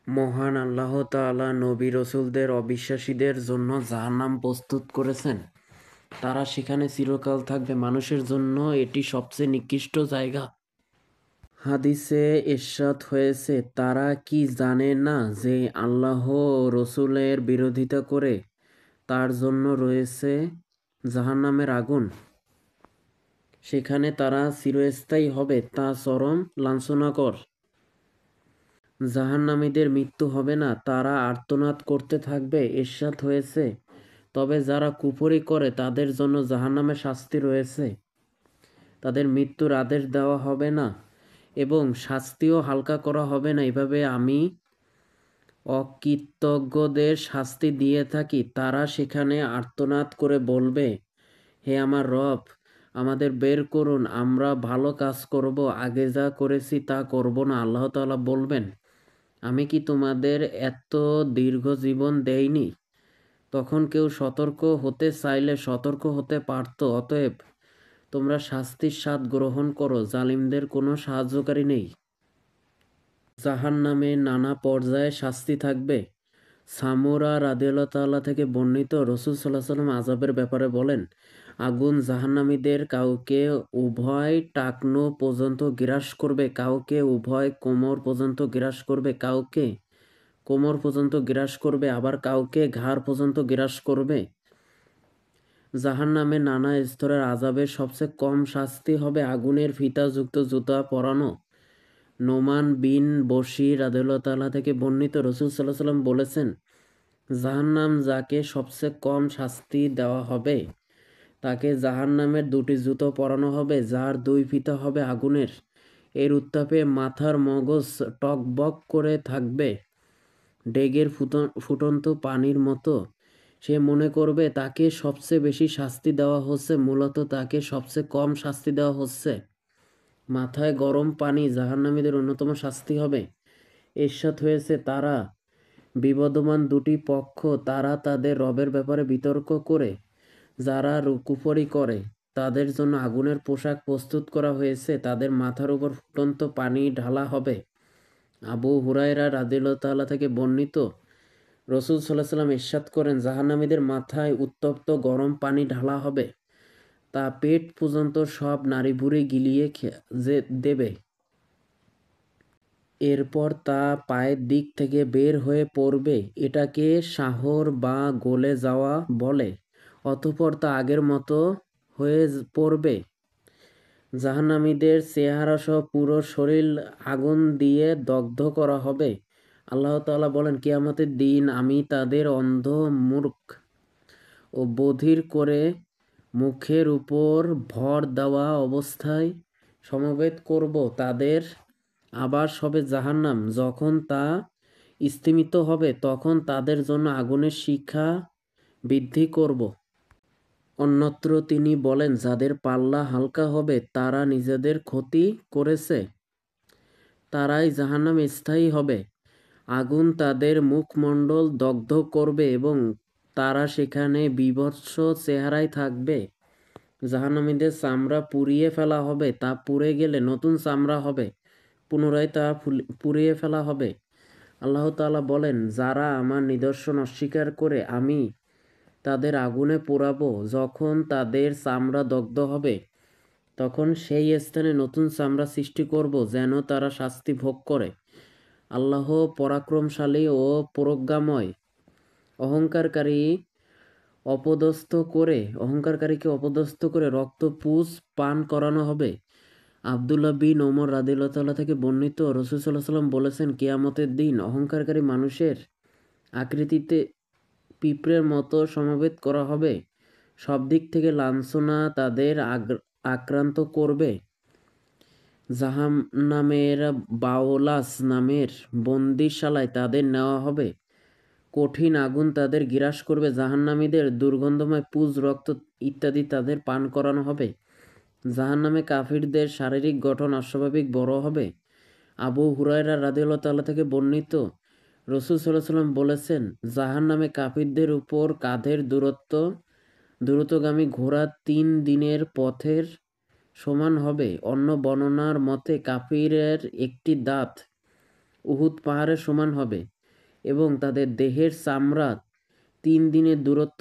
মহান আল্লাহ তাআলা নবী রসুলদের অবিশ্বাসীদের জন্য জাহান্নাম প্রস্তুত করেছেন। তারা সেখানে চিরকাল থাকবে। মানুষের জন্য এটি সবচেয়ে নিকৃষ্ট জায়গা। হাদিসে ইরশাদ হয়েছে, তারা কি জানে না যে আল্লাহ ও রসুলের বিরোধিতা করে তার জন্য রয়েছে জাহান্নামের আগুন। সেখানে তারা চিরস্থায়ী হবে, তা চরম লাঞ্ছনাকর। জাহান্নামীদের মৃত্যু হবে না, তারা আর্তনাদ করতে থাকবে। ইরশাদ হয়েছে, তবে যারা কুফরি করে তাদের জন্য জাহান্নামে শাস্তি রয়েছে। তাদের মৃত্যুর আদেশ দেওয়া হবে না এবং শাস্তিও হালকা করা হবে না। এভাবে আমি অকৃতজ্ঞদের শাস্তি দিয়ে থাকি। তারা সেখানে আর্তনাদ করে বলবে, হে আমার রব, আমাদের বের করুন, আমরা ভালো কাজ করব, আগে যা করেছি তা করব না। আল্লাহ তাআলা বলবেন, আমি কি তোমাদের এত দীর্ঘ জীবন দেইনি? তখন কেউ সতর্ক হতে চাইলে সতর্ক হতে পারত। অতএব তোমরা শাস্তির স্বাদ গ্রহণ করো, জালিমদের কোনো সাহায্যকারী নেই। জাহান্নামে নানা পর্যায়ে শাস্তি থাকবে। সামুরা রাদিয়াল্লাহু তাআলা থেকে বর্ণিত, রাসূল সাল্লাল্লাহু আলাইহি ওয়াসাল্লাম আযাবের ব্যাপারে বলেন, আগুন জাহান্নামীদের কাউকে উভয় টাকনো পর্যন্ত গ্রাস করবে, কাউকে উভয় কোমর পর্যন্ত গ্রাস করবে, কাউকে কোমর পর্যন্ত গ্রাস করবে, আবার কাউকে ঘাড় পর্যন্ত গ্রাস করবে। জাহান্নামে নানা স্তরের আযাবের সবচেয়ে কম শাস্তি হবে আগুনের ফিতাযুক্ত জুতা পরানো। নোমান বিন বশীর রাদিয়াল্লাহু তাআলা থেকে বর্ণিত, রাসূল সাল্লাল্লাহু আলাইহি ওয়াসাল্লাম বলেছেন, জাহান্নাম যাকে সবচেয়ে কম শাস্তি দেওয়া হবে তাকে জাহান্নামের দুটি জুতো পরানো হবে, যার দুই ফিতা হবে আগুনের। এর উত্তাপে মাথার মগজ টকবক করে থাকবে ডেগের ফুটন্ত পানির মতো। সে মনে করবে তাকে সবচেয়ে বেশি শাস্তি দেওয়া হচ্ছে, মূলত তাকে সবচেয়ে কম শাস্তি দেওয়া হচ্ছে। মাথায় গরম পানি জাহান্নামীদের অন্যতম শাস্তি হবে। ইরশাদ হয়েছে, তারা বিবদমান দুটি পক্ষ, তারা তাদের রবের ব্যাপারে বিতর্ক করে। যারা কুফরি করে তাদের জন্য আগুনের পোশাক প্রস্তুত করা হয়েছে, তাদের মাথার উপর ফুটন্ত পানি ঢালা হবে। আবু হুরায়রা রাদিয়াল্লাহু তাআলা থেকে বর্ণিত, রাসূল সাল্লাল্লাহু আলাইহি ওয়াসাল্লাম ইরশাদ করেন, জাহান্নামীদের মাথায় উত্তপ্ত গরম পানি ঢালা হবে, তা পেট পর্যন্ত সব নাড়িভুড়ি গিলিয়ে দেবে। এরপর তা পায়ের দিক থেকে বের হয়ে পড়বে। এটাকে শাহর বা গলে যাওয়া বলে। অতঃপর তা আগের মতো হয়ে পড়বে। জাহান্নামীদের চেহারাসহ পুরো শরীর আগুন দিয়ে দগ্ধ করা হবে। আল্লাহ তাআলা বলেন, কিয়ামতের দিন আমি তাদের অন্ধ, মূর্খ ও বধির করে মুখের উপর ভর দেওয়া অবস্থায় সমবেত করব। তাদের আবাস হবে জাহান্নাম। যখন তা স্তিমিত হবে তখন তাদের জন্য আগুনের শিখা বৃদ্ধি করব। অন্যত্র তিনি বলেন, যাদের পাল্লা হালকা হবে তারা নিজেদের ক্ষতি করেছে, তারাই জাহান্নামে স্থায়ী হবে। আগুন তাদের মুখমণ্ডল দগ্ধ করবে এবং তারা সেখানে বীভৎস চেহারায় থাকবে। জাহান্নামীদের চামড়া পুড়িয়ে ফেলা হবে, তা পুড়ে গেলে নতুন চামড়া হবে, পুনরায় তা পুড়িয়ে ফেলা হবে। আল্লাহ তাআলা বলেন, যারা আমার নিদর্শন অস্বীকার করে আমি তাদের আগুনে পোড়াবো। যখন তাদের চামড়া দগ্ধ হবে তখন সেই স্থানে নতুন চামড়া সৃষ্টি করব, যেন তারা শাস্তি ভোগ করে। আল্লাহ পরাক্রমশালী ও প্রজ্ঞাময়। অহংকারকারী অহংকারকারীকে অপদস্থ করে রক্ত পুষ পান করানো হবে। আব্দুল্লাহ বিন ওমর রাদিয়াল্লাহু তাআলা থেকে বর্ণিত, রাসূল সাল্লাল্লাহু আলাইহি ওয়াসাল্লাম বলেছেন, কিয়ামতের দিন অহংকারী মানুষের আকৃতিতে পিঁপড়ের মতো সমবেত করা হবে। সব দিক থেকে লাঞ্ছনা তাদের আক্রান্ত করবে। জাহান্নামের বাওলাস নামের বন্দিশালায় তাদের নেওয়া হবে। কঠিন আগুন তাদের গ্রাস করবে। জাহান্নামীদের দুর্গন্ধময় পুজ, রক্ত ইত্যাদি তাদের পান করানো হবে। জাহান্নামে কাফিরদের শারীরিক গঠন অস্বাভাবিক বড় হবে। আবু হুরায়রা রাদিয়াল্লাহু তাআলা থেকে বর্ণিত, রাসূল সাল্লাল্লাহু আলাইহি ওয়াসাল্লাম বলেছেন, জাহান্নামে কাফিরদের উপর কাঁধের দ্রুতগামী ঘোড়া 3 দিনের পথের সমান হবে। অন্য বর্ণনার মতে কাফিরের একটি দাঁত উহুদ পাহাড়ের সমান হবে। এবং তাদের দেহের চামড়া 3 দিনের দূরত্ব